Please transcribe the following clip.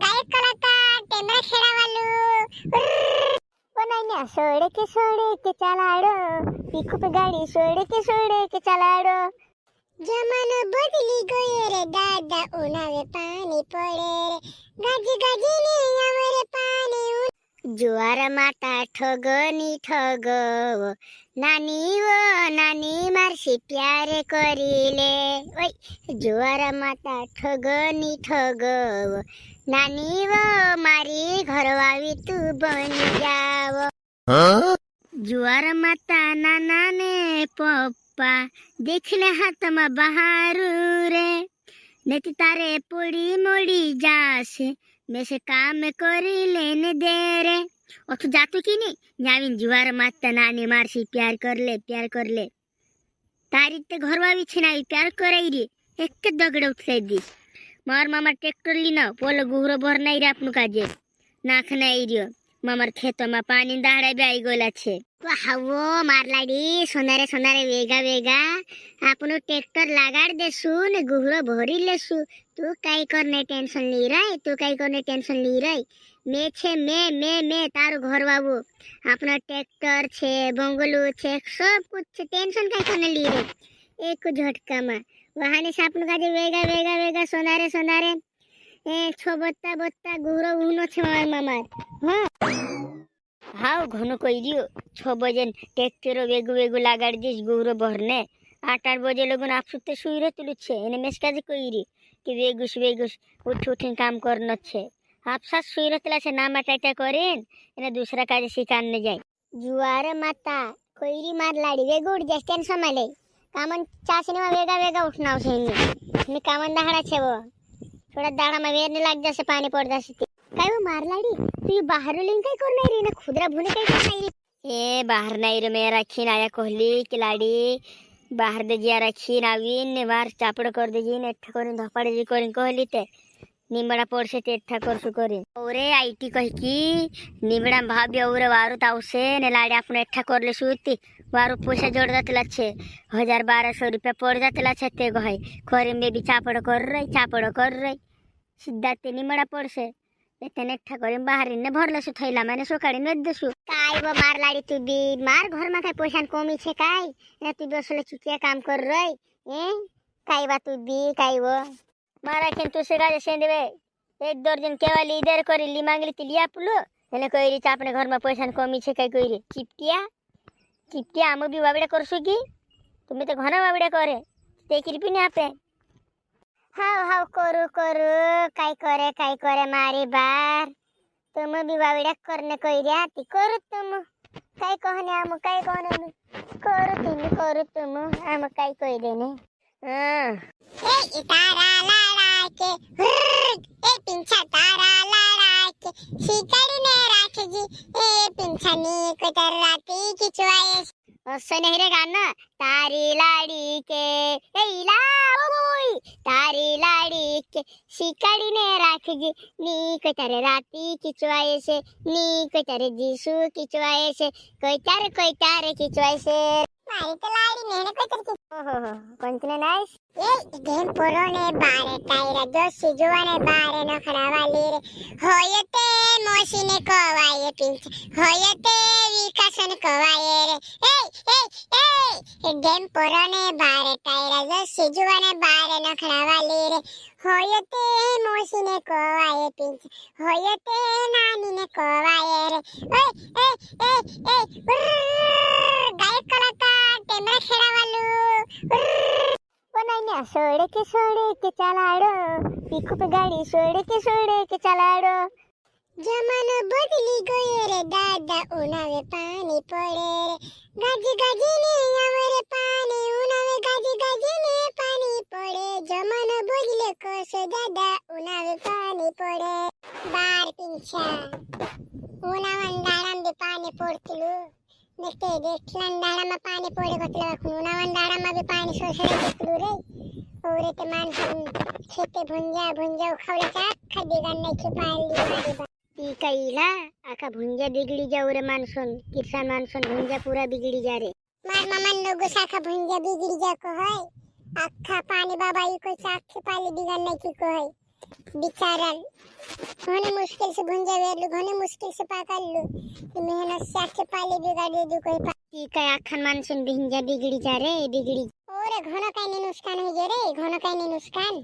गायक कलाता टेमरा खेळावालू सोड़े के चलाड़ो पीकू पे गाड़ी सोड़े के चलाड़ो जमाना बदली गयो रे दादा उन्हावे पानी पड़े रे गाजी गाजी ने आमरे पानी जुआर माता ठगनी ठगव नानी मारसी प्यार करिले ओय जुआर माता ठगनी ठगव नानी वो मारी घरवावी तू बनी जाव जुआर माता नाना ने पप्पा देखले हाथ में बहारू रे नहीं तारे पोड़ी मोड़ी जासे मैं से काम करी लेने दे रे और तू जातो की नहीं न्याविन जुआर माता नानी मारसी प्यार कर ले तारी ते घरवावी छनाई प्यार कराई रे एक दगड़ उठे दी मार मामा ट्रैक्टर लीना पोलो गुहरो भर नहीं रे आपनु काजे नाख नहीं रियो मामार खेतो में पानी दाड़ा भी आई गोला छे वो मारलाडी सोनारे वेगा वेगा आपनो ट्रैक्टर लगाड़ देसु ने गुहरो भरी लेसु तू काई करने टेंशन ली रही मैं छे मैं तारो घर बाबू अपना ट्रैक्टर छे बंगलू छे सब कुछ छे टेंशन काई करने ली रे एक झटका में वहाने से आपनो काजे वेगा सोनारे छो बत्ता गुहरो उनो छे मामार हाँ घनो कोई दियो 6 बजे ट्रैक्टर वेगु लगाड़ दिस गुहरो भरने 8 बजे लोगन आप सुते सुई रे तुलु छे एने मेस काजे कोई री कि वेगुस उठ काम करनो छे आप साथ सुई रे तला से नामा टाटा करेन एने दूसरा काजे सिकाने जाय जुआर माता कोईरी मार लाड़ी वेगु उठ जास टेंशन माले कामन चासने में वेगा उठनाव छे ने कामन दाहड़ा छे वो थोड़ा दाड़ा में वेरने लाग जासे पानी पड़ जासे काय वो मार लाड़ी तू बाहर लिंक काय कर नाही रे ना खुदरा भुने काय कर नाही रे ए बाहर नाही रे मेरा रखी आया कोहली की लाड़ी बाहर दे जिया रखी नावीन ने बार चापड़ कर दे जी ने ठा करिन धपाड़े जी करिन कोहली ते निमड़ा पड़से ते ठा करसु करिन ओरे आईटी कहि की निमड़ा भाभी ओरे वारु ताउसे ने लाड़ी आपने ठा करले सुती वारु पैसा जोड़ दतला छे 1000-1200 रुपया पड़ जातला छे ते गई करे में भी चापड़ कर रही सीधा ते निमड़ा पड़से एतने ठा करिन बाहर ने भरलसु थैला माने सोकाड़ी न देसु काय वो मार लाड़ी तू भी मार घर में काय पैसा कमी छे काय ना तू बसले चुकिया काम कर रही काय बा तू भी काय वो मारा के तू से गाजे सेंदवे 1 दर्जन केवाली इधर करी ली मांगली ती लिया पुलो एने कोई री आपने घर में पैसा कमी छे काय कोई रे चिपटिया हम भी बाबड़े करसु की तुम्हें तो घना बाबड़े करे ते कृपी ने आपे हाव करू काय करे मारी बार तुम भी बाबड़े करने कोई रे आती करू तुम काय कहने करू तुम हम काय कोई देने ए तारा लाड़ा के ए पिंछा तारा लाड़ा के शिकारी ने राखे जी ए पिंछानी को तर राती की चुआए असं नहीं रे गाना तारी लाड़ी के ए ला तारी लाड़ी के शिकारी ने राखे जी नी को तर राती की चुआए से नी को तर जीसु की चुआए से कोई तारे की चुआए से मारी तो लाड़ी ने कोई तर की ओहो कोंतने नाइस ए गेम पोरो ने बारे टायरा जो सिजुवाने बारे न खरावाली रे होयते मोशीने कोवाये पिंच होयते विकासन कोवाये रे ए गेम पोरो ने बारे टायरा जो सिजुवाने बारे न खरावाली रे होयते मोशीने कोवाये पिंच होयते नानी ने कोवाये रे ए गायक कलाता टेमरा खेळावालू सोड़े के चलाड़ो पीकू पे गाड़ी सोड़े के चलाड़ो जमाना बदली गयो रे दादा उन्हावे पानी पड़े रे गाजी ने आमरे पानी उन्हावे गाजी ने पानी पड़े जमाना बदले कोसे दादा उन्हावे पानी पड़े बार पिंचा उन्हावन दाड़म भी पानी पड़तिलु नेते देखलन दाड़ा में पानी पड़े गतले उन्हावन दाड़ा में भी पानी सोसले देखलु रे औरे ते मानसन खेते भुंजा उखावले चा खड्डी गान नहीं छुपाली मारी बा ई कईला आका भुंजा बिगड़ी जाऊ रे मानसन किसान मानसन भुंजा पूरा बिगड़ी जा रे मार मामन लोगो साखा भुंजा बिगड़ी जा को है आखा पानी बाबा ई कोई साक्षी पाली बिगाड़ने की को है बिचारन घने मुश्किल से भुंजा वेरलू घने मुश्किल से पाकलू तो मेहनत से आखे पाली बिगाड़ दे कोई पाती काय आखन मानसून भिंजा बिगड़ी जा रे बिगड़ी और घनो काय नुकसान हो जे रे घनो काय नुकसान